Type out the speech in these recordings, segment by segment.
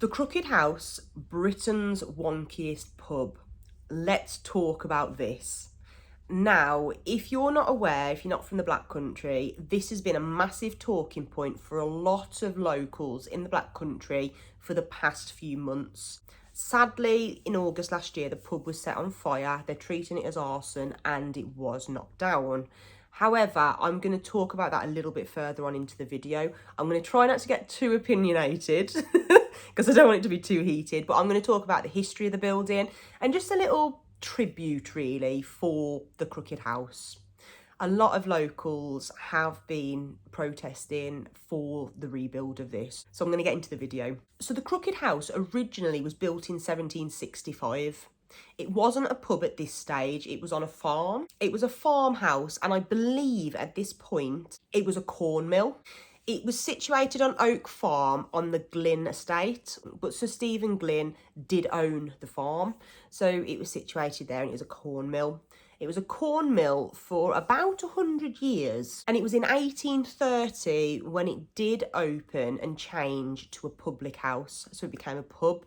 The Crooked House, Britain's wonkiest pub. Let's talk about this. Now, if you're not aware, if you're not from the Black Country, this has been a massive talking point for a lot of locals in the Black Country for the past few months. Sadly, in August last year, the pub was set on fire. They're treating it as arson and it was knocked down. However, I'm going to talk about that a little bit further on into the video. I'm going to try not to get too opinionated because I don't want it to be too heated, but I'm going to talk about the history of the building and just a little tribute really for the Crooked House. A lot of locals have been protesting for the rebuild of this. So I'm going to get into the video. So the Crooked House originally was built in 1765. It wasn't a pub at this stage, it was on a farm. It was a farmhouse, and I believe at this point it was a corn mill. It was situated on Oak Farm on the Glynne estate, but Sir Stephen Glynne did own the farm. So it was situated there and it was a corn mill. It was a corn mill for about 100 years, and it was in 1830 when it did open and change to a public house. So it became a pub,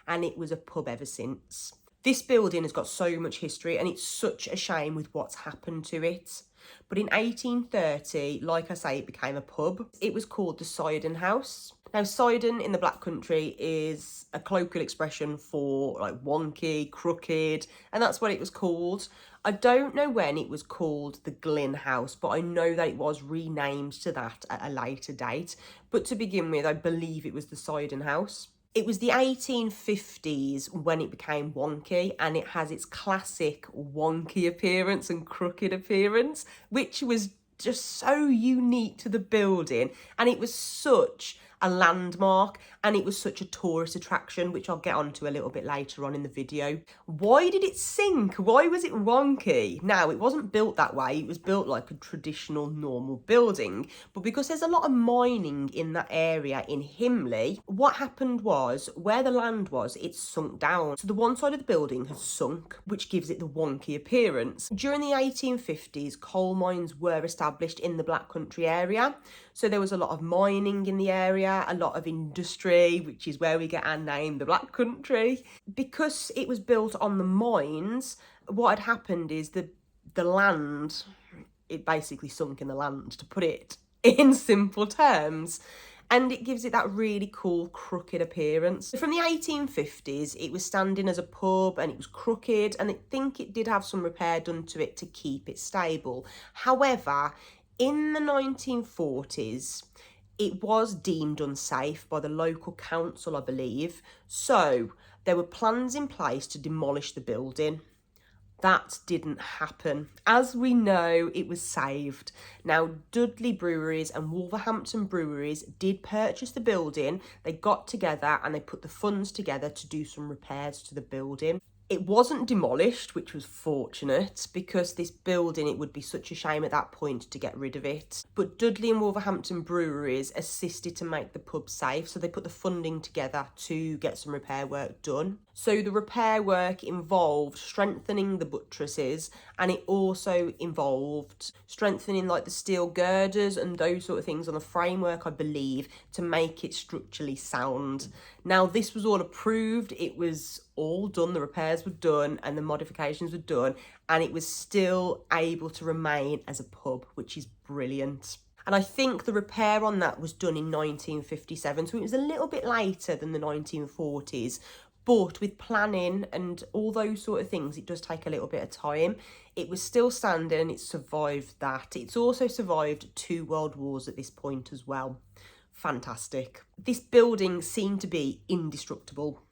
and it was a pub ever since. This building has got so much history and it's such a shame with what's happened to it. But in 1830, like I say, it became a pub. It was called the Siden House. Now, Siden in the Black Country is a colloquial expression for like wonky, crooked, and that's what it was called. I don't know when it was called the Glynne House, but I know that it was renamed to that at a later date. But to begin with, I believe it was the Siden House. It was the 1850s when it became wonky, and it has its classic wonky appearance and crooked appearance, which was just so unique to the building, and it was such a landmark and it was such a tourist attraction, which I'll get onto a little bit later on in the video. Why did it sink? Why was it wonky? Now, it wasn't built that way. It was built like a traditional normal building, but because there's a lot of mining in that area in Himley, what happened was where the land was, it sunk down. So the one side of the building has sunk, which gives it the wonky appearance. During the 1850s, coal mines were established in the Black Country area. So there was a lot of mining in the area, a lot of industry, which is where we get our name, the Black Country. Because it was built on the mines, what had happened is the land, it basically sunk in the land, to put it in simple terms. And it gives it that really cool crooked appearance. From the 1850s, it was standing as a pub and it was crooked, and I think it did have some repair done to it to keep it stable. However, in the 1940s, it was deemed unsafe by the local council, I believe. So there were plans in place to demolish the building. That didn't happen. As we know, it was saved. Now, Dudley Breweries and Wolverhampton Breweries did purchase the building. They got together and they put the funds together to do some repairs to the building. It wasn't demolished, which was fortunate, because this building, it would be such a shame at that point to get rid of it. But Dudley and Wolverhampton Breweries assisted to make the pub safe, so they put the funding together to get some repair work done. So the repair work involved strengthening the buttresses, and it also involved strengthening like the steel girders and those sort of things on the framework, I believe, to make it structurally sound. Now, this was all approved. It was all done. The repairs were done and the modifications were done, and it was still able to remain as a pub, which is brilliant. And I think the repair on that was done in 1957, so it was a little bit later than the 1940s. But with planning and all those sort of things, it does take a little bit of time. It was still standing and it survived that. It's also survived 2 world wars at this point as well. Fantastic. This building seemed to be indestructible.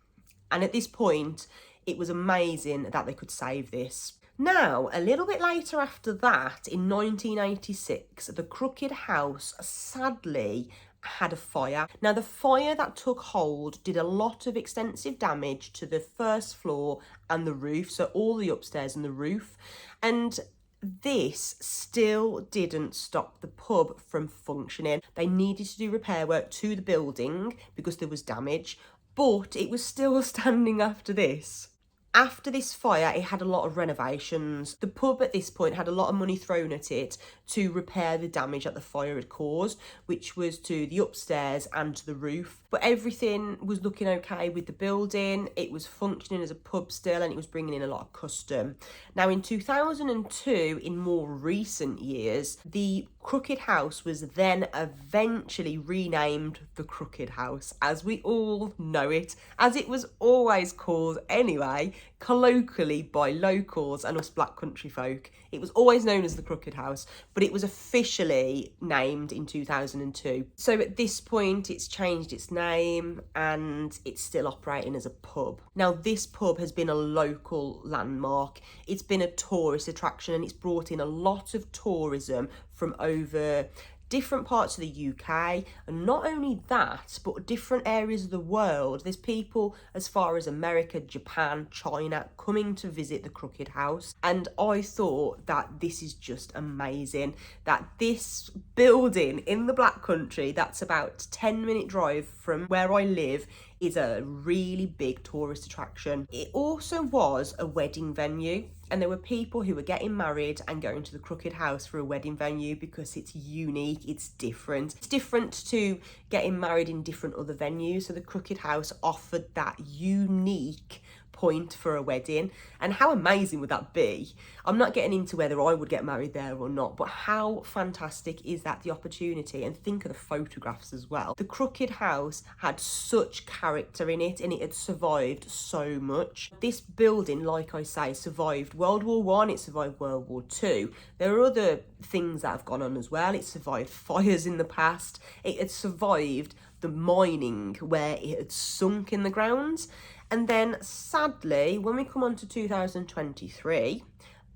And at this point, it was amazing that they could save this. Now, a little bit later after that, in 1986, the Crooked House sadly had a fire. Now, the fire that took hold did a lot of extensive damage to the first floor and the roof, so all the upstairs and the roof. And this still didn't stop the pub from functioning. They needed to do repair work to the building because there was damage, but it was still standing after this. After this fire, it had a lot of renovations. The pub at this point had a lot of money thrown at it to repair the damage that the fire had caused, which was to the upstairs and to the roof. But everything was looking okay with the building. It was functioning as a pub still, and it was bringing in a lot of custom. Now in 2002, in more recent years, the Crooked House was then eventually renamed the Crooked House, as we all know it, as it was always called anyway, colloquially by locals and us black country folk. It was always known as the Crooked House, but it was officially named in 2002. So at this point, it's changed its name and it's still operating as a pub. Now, this pub has been a local landmark. It's been a tourist attraction, and it's brought in a lot of tourism from over different parts of the UK, and not only that, but different areas of the world. There's people as far as America, Japan, China coming to visit the Crooked House, and I thought that this is just amazing, that this building in the Black Country that's about 10-minute drive from where I live is a really big tourist attraction. It also was a wedding venue, and there were people who were getting married and going to the Crooked House for a wedding venue because it's unique, it's different. It's different to getting married in different other venues, so the Crooked House offered that unique point for a wedding. And how amazing would that be? I'm not getting into whether I would get married there or not, but how fantastic is that, the opportunity? And think of the photographs as well. The Crooked House had such character in it, and it had survived so much. This building, like I say, survived World War One, it survived World War Two. There are other things that have gone on as well. It survived fires in the past. It had survived the mining where it had sunk in the ground. And then sadly, when we come on to 2023,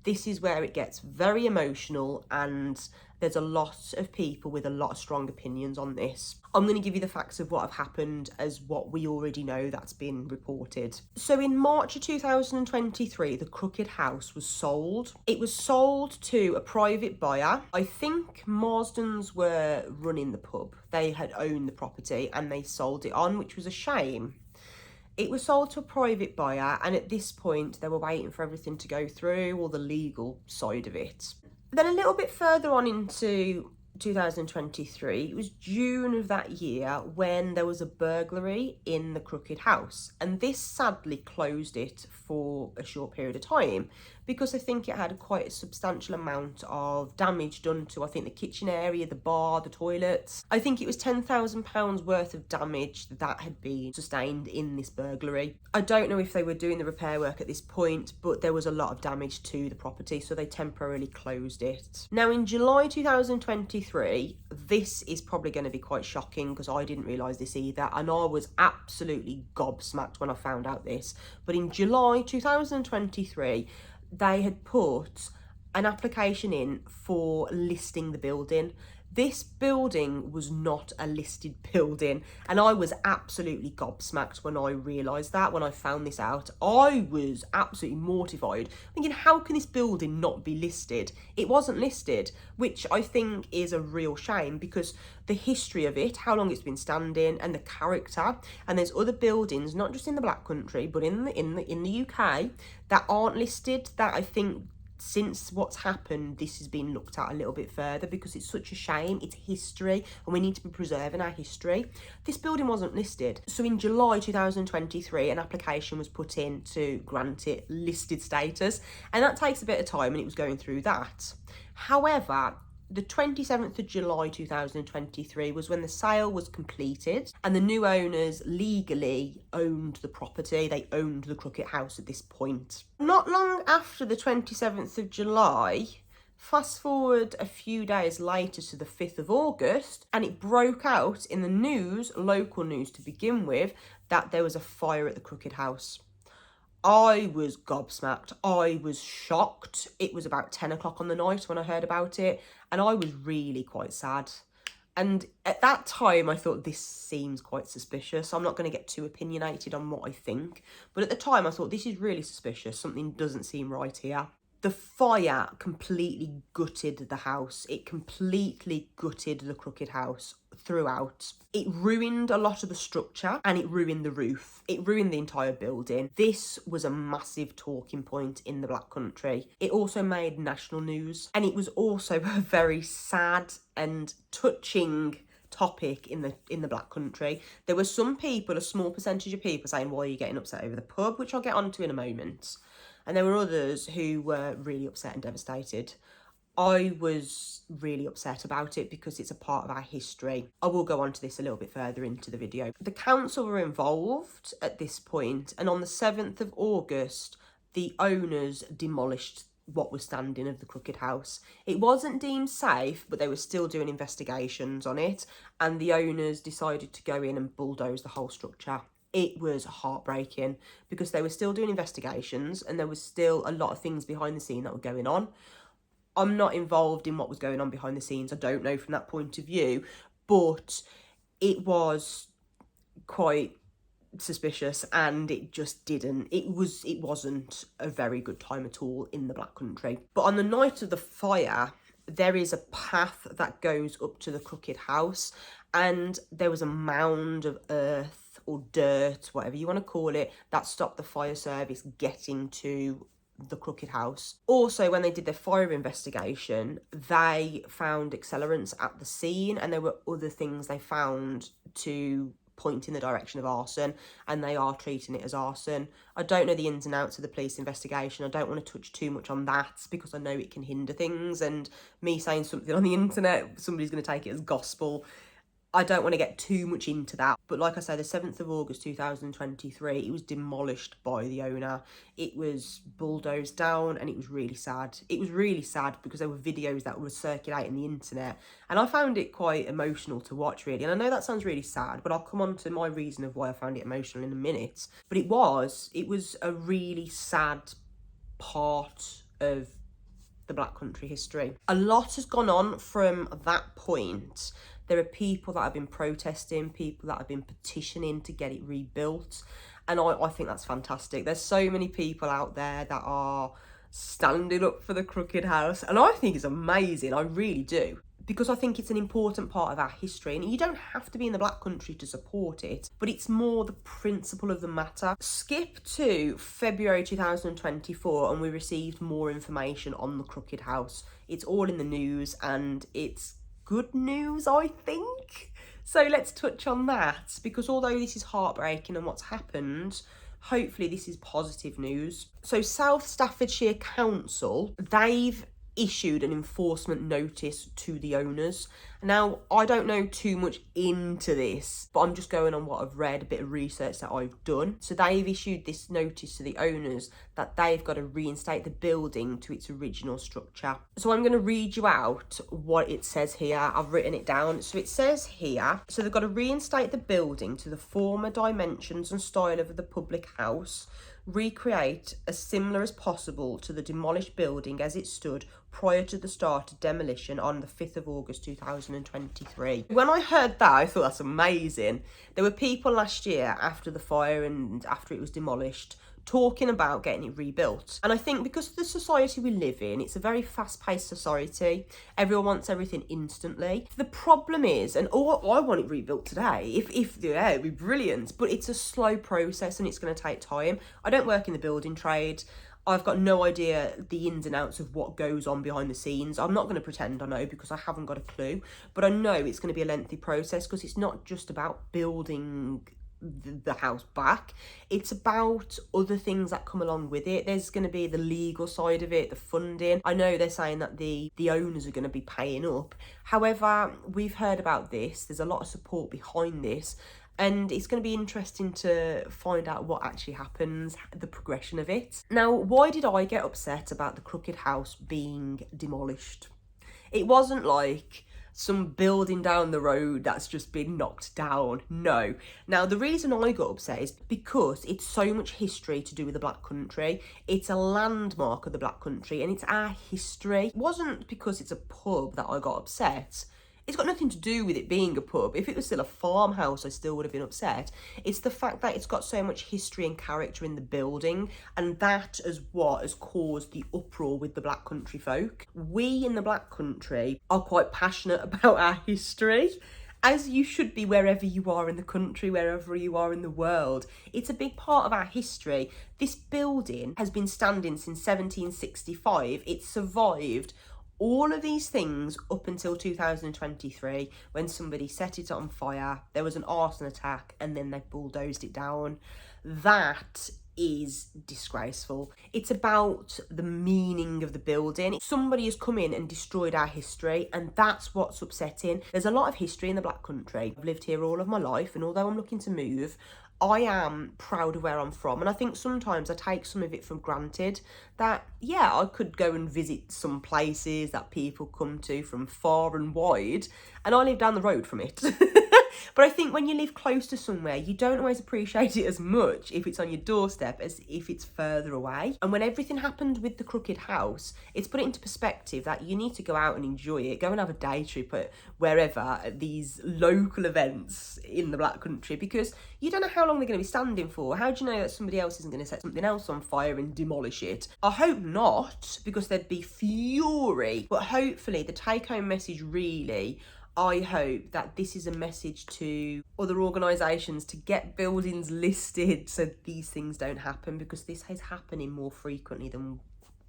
this is where it gets very emotional, and there's a lot of people with a lot of strong opinions on this. I'm going to give you the facts of what have happened as what we already know that's been reported. So in March of 2023, the Crooked House was sold. It was sold to a private buyer. I think Marsdens were running the pub. They had owned the property and they sold it on, which was a shame. It was sold to a private buyer, and at this point they were waiting for everything to go through, all the legal side of it. Then a little bit further on into 2023, it was June of that year when there was a burglary in the Crooked House, and this sadly closed it for a short period of time because I think it had quite a substantial amount of damage done to, I think, the kitchen area, the bar, the toilets. I think it was £10,000 worth of damage that had been sustained in this burglary. I don't know if they were doing the repair work at this point, but there was a lot of damage to the property, so they temporarily closed it. Now in July 2023, this is probably going to be quite shocking because I didn't realise this either, and I was absolutely gobsmacked when I found out this. But in July 2023, they had put an application in for listing the building. This building was not a listed building, and I was absolutely gobsmacked when I realised that, when I found this out. I was absolutely mortified, thinking, how can this building not be listed? It wasn't listed, which I think is a real shame because the history of it, how long it's been standing, and the character. And there's other buildings, not just in the Black Country, but in the UK that aren't listed, that I think since what's happened, this has been looked at a little bit further because it's such a shame. It's history and we need to be preserving our history. This building wasn't listed. So in July 2023, an application was put in to grant it listed status, and that takes a bit of time, and it was going through that. However, the 27th of July 2023 was when the sale was completed, and the new owners legally owned the property. They owned the Crooked House at this point. Not long after the 27th of July, fast forward a few days later to the 5th of August, and it broke out in the news, local news to begin with, that there was a fire at the Crooked House. I was gobsmacked. I was shocked. It was about 10 o'clock on the night when I heard about it, and I was really quite sad. And at that time, I thought, this seems quite suspicious. I'm not going to get too opinionated on what I think, but at the time, I thought, this is really suspicious. Something doesn't seem right here. The fire completely gutted the house. It completely gutted the Crooked House throughout. It ruined a lot of the structure and it ruined the roof. It ruined the entire building. This was a massive talking point in the Black Country. It also made national news, and it was also a very sad and touching topic in the Black Country. There were some people, a small percentage of people, saying, why are you getting upset over the pub, which I'll get onto in a moment. And there were others who were really upset and devastated. I was really upset about it because it's a part of our history. I will go on to this a little bit further into the video. The council were involved at this point, and on the 7th of August, the owners demolished what was standing of the Crooked House. It wasn't deemed safe, but they were still doing investigations on it, and the owners decided to go in and bulldoze the whole structure. It was heartbreaking because they were still doing investigations and there was still a lot of things behind the scene that were going on. I'm not involved in what was going on behind the scenes. I don't know from that point of view, but it was quite suspicious, and it just didn't. It wasn't a very good time at all in the Black Country. But on the night of the fire, there is a path that goes up to the Crooked House, and there was a mound of earth or dirt, whatever you want to call it, that stopped the fire service getting to the Crooked House. Also, when they did their fire investigation, they found accelerants at the scene, and there were other things they found to point in the direction of arson, and they are treating it as arson. I don't know the ins and outs of the police investigation. I don't want to touch too much on that because I know it can hinder things, and me saying something on the internet, somebody's going to take it as gospel. I don't want to get too much into that. But like I say, the 7th of August 2023, it was demolished by the owner. It was bulldozed down, and it was really sad. It was really sad because there were videos that were circulating the internet, and I found it quite emotional to watch, really. And I know that sounds really sad, but I'll come on to my reason of why I found it emotional in a minute. But it was a really sad part of the Black Country history. A lot has gone on from that point. There are people that have been protesting, people that have been petitioning to get it rebuilt. And I think that's fantastic. There's so many people out there that are standing up for the Crooked House. And I think it's amazing. I really do. Because I think it's an important part of our history. And you don't have to be in the Black Country to support it. But it's more the principle of the matter. Skip to February 2024 and we received more information on the Crooked House. It's all in the news and it's good news, I think. So let's touch on that, because although this is heartbreaking and what's happened, hopefully this is positive news. So South Staffordshire Council, they've issued an enforcement notice to the owners. Now, I don't know too much into this, but I'm just going on what I've read, a bit of research that I've done. So they've issued this notice to the owners that they've got to reinstate the building to its original structure. So I'm going to read you out what it says here. I've written it down. So it says here, so they've got to reinstate the building to the former dimensions and style of the public house, recreate as similar as possible to the demolished building as it stood prior to the start of demolition on the 5th of August 2023. When I heard that, I thought that's amazing. There were people last year after the fire and after it was demolished talking about getting it rebuilt. And I think because of the society we live in, it's a very fast-paced society. Everyone wants everything instantly. The problem is, and I want it rebuilt today, if yeah, it'd be brilliant, but it's a slow process and it's going to take time. I don't work in the building trade. I've got no idea the ins and outs of what goes on behind the scenes. I'm not going to pretend I know because I haven't got a clue, but I know it's going to be a lengthy process because it's not just about building the house back. It's about other things that come along with it. There's going to be the legal side of it, the funding. I know they're saying that the owners are going to be paying up. However, we've heard about this. There's a lot of support behind this. And it's going to be interesting to find out what actually happens, the progression of it. Now, why did I get upset about the Crooked House being demolished? It wasn't like some building down the road that's just been knocked down. No. Now, the reason I got upset is because it's so much history to do with the Black Country. It's a landmark of the Black Country and it's our history. It wasn't because it's a pub that I got upset. It's got nothing to do with it being a pub. If it was still a farmhouse, I still would have been upset. It's the fact that it's got so much history and character in the building, and that is what has caused the uproar with the Black Country folk. We in the Black Country are quite passionate about our history, as you should be wherever you are in the country, wherever you are in the world. It's a big part of our history. This building has been standing since 1765. It survived all of these things up until 2023, when somebody set it on fire, there was an arson attack, and then they bulldozed it down. That is disgraceful. It's about the meaning of the building. Somebody has come in and destroyed our history, and that's what's upsetting. There's a lot of history in the Black Country. I've lived here all of my life, and although I'm looking to move, I am proud of where I'm from, and I think sometimes I take some of it for granted, that yeah, I could go and visit some places that people come to from far and wide, and I live down the road from it. But I think when you live close to somewhere, you don't always appreciate it as much if it's on your doorstep as if it's further away. And when everything happened with the Crooked House, it's put it into perspective that you need to go out and enjoy it. Go and have a day trip at wherever, at these local events in the Black Country, because you don't know how long they're going to be standing for. How do you know that somebody else isn't going to set something else on fire and demolish it? I hope not, because there'd be fury. But hopefully the take-home message really, I hope that this is a message to other organisations to get buildings listed so these things don't happen, because this is happening more frequently than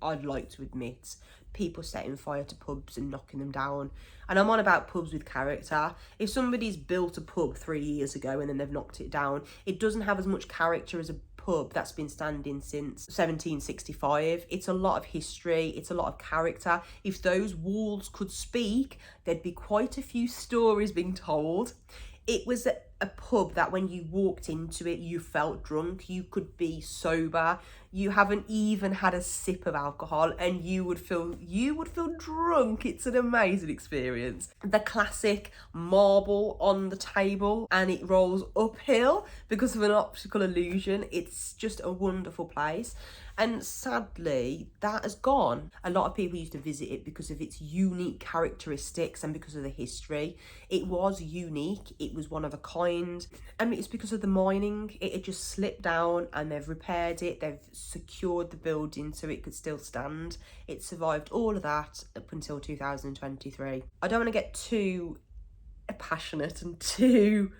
I'd like to admit. People setting fire to pubs and knocking them down. And I'm on about pubs with character. If somebody's built a pub 3 years ago and then they've knocked it down, it doesn't have as much character as a pub that's been standing since 1765. It's a lot of history, it's a lot of character. If those walls could speak, there'd be quite a few stories being told. It was a pub that when you walked into it, you felt drunk. You could be sober. You haven't even had a sip of alcohol and you would feel drunk. It's an amazing experience. The classic marble on the table and it rolls uphill because of an optical illusion. It's just a wonderful place. And sadly, that has gone. A lot of people used to visit it because of its unique characteristics and because of the history. It was unique, it was one of a kind. And it's because of the mining. It had just slipped down and they've repaired it. They've secured the building so it could still stand. It survived all of that up until 2023. I don't want to get too passionate and too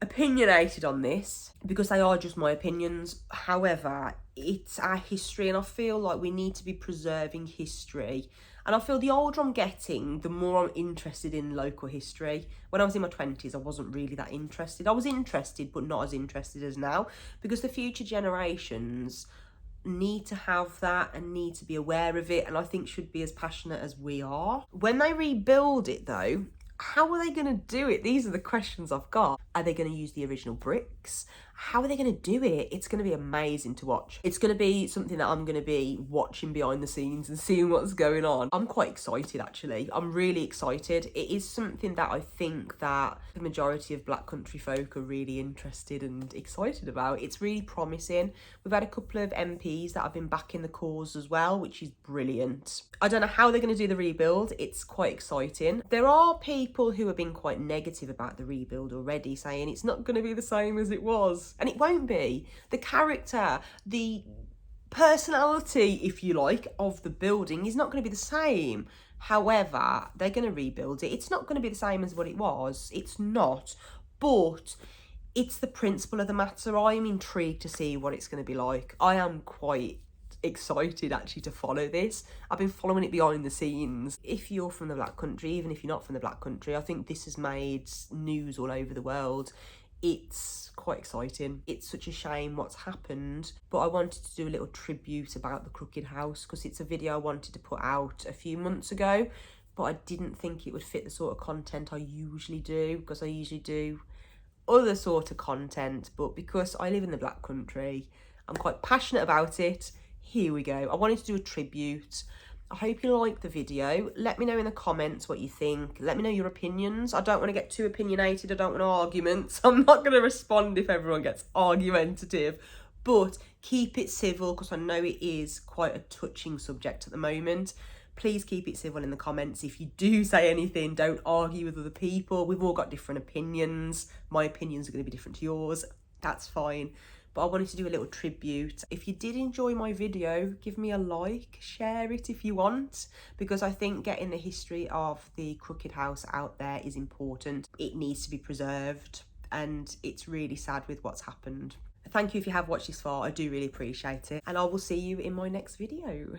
opinionated on this because they are just my opinions. However, it's our history and I feel like we need to be preserving history. And I feel the older I'm getting, the more I'm interested in local history. When I was in my 20s, I wasn't really that interested. I was interested, but not as interested as now, because the future generations need to have that and need to be aware of it, and I think should be as passionate as we are. When they rebuild it though, how are they going to do it? These are the questions I've got. Are they going to use the original bricks? How are they going to do it? It's going to be amazing to watch. It's going to be something that I'm going to be watching behind the scenes and seeing what's going on. I'm quite excited, actually. I'm really excited. It is something that I think that the majority of Black Country folk are really interested and excited about. It's really promising. We've had a couple of MPs that have been backing the cause as well, which is brilliant. I don't know how they're going to do the rebuild. It's quite exciting. There are people who have been quite negative about the rebuild already, saying it's not going to be the same as it was. And it won't be. The character, the personality, if you like, of the building is not going to be the same. However, they're going to rebuild it. It's not going to be the same as what it was. It's not. But it's the principle of the matter. I'm intrigued to see what it's going to be like. I am quite excited actually to follow this. I've been following it behind the scenes. If you're from the Black Country, even if you're not from the Black Country, I think this has made news all over the world. It's quite exciting. It's such a shame what's happened, but I wanted to do a little tribute about the Crooked House because it's a video I wanted to put out a few months ago, but I didn't think it would fit the sort of content I usually do, because I usually do other sort of content, but because I live in the Black Country, I'm quite passionate about it. Here we go. I wanted to do a tribute. I hope you liked the video. Let me know in the comments what you think. Let me know your opinions. I don't want to get too opinionated. I don't want arguments. I'm not going to respond if everyone gets argumentative. But keep it civil because I know it is quite a touching subject at the moment. Please keep it civil in the comments. If you do say anything, don't argue with other people. We've all got different opinions. My opinions are going to be different to yours. That's fine. But I wanted to do a little tribute. If you did enjoy my video, give me a like, share it if you want, because I think getting the history of the crooked house out there is important. It needs to be preserved, and it's really sad with what's happened. Thank you if you have watched this far. I do really appreciate it, and I will see you in my next video.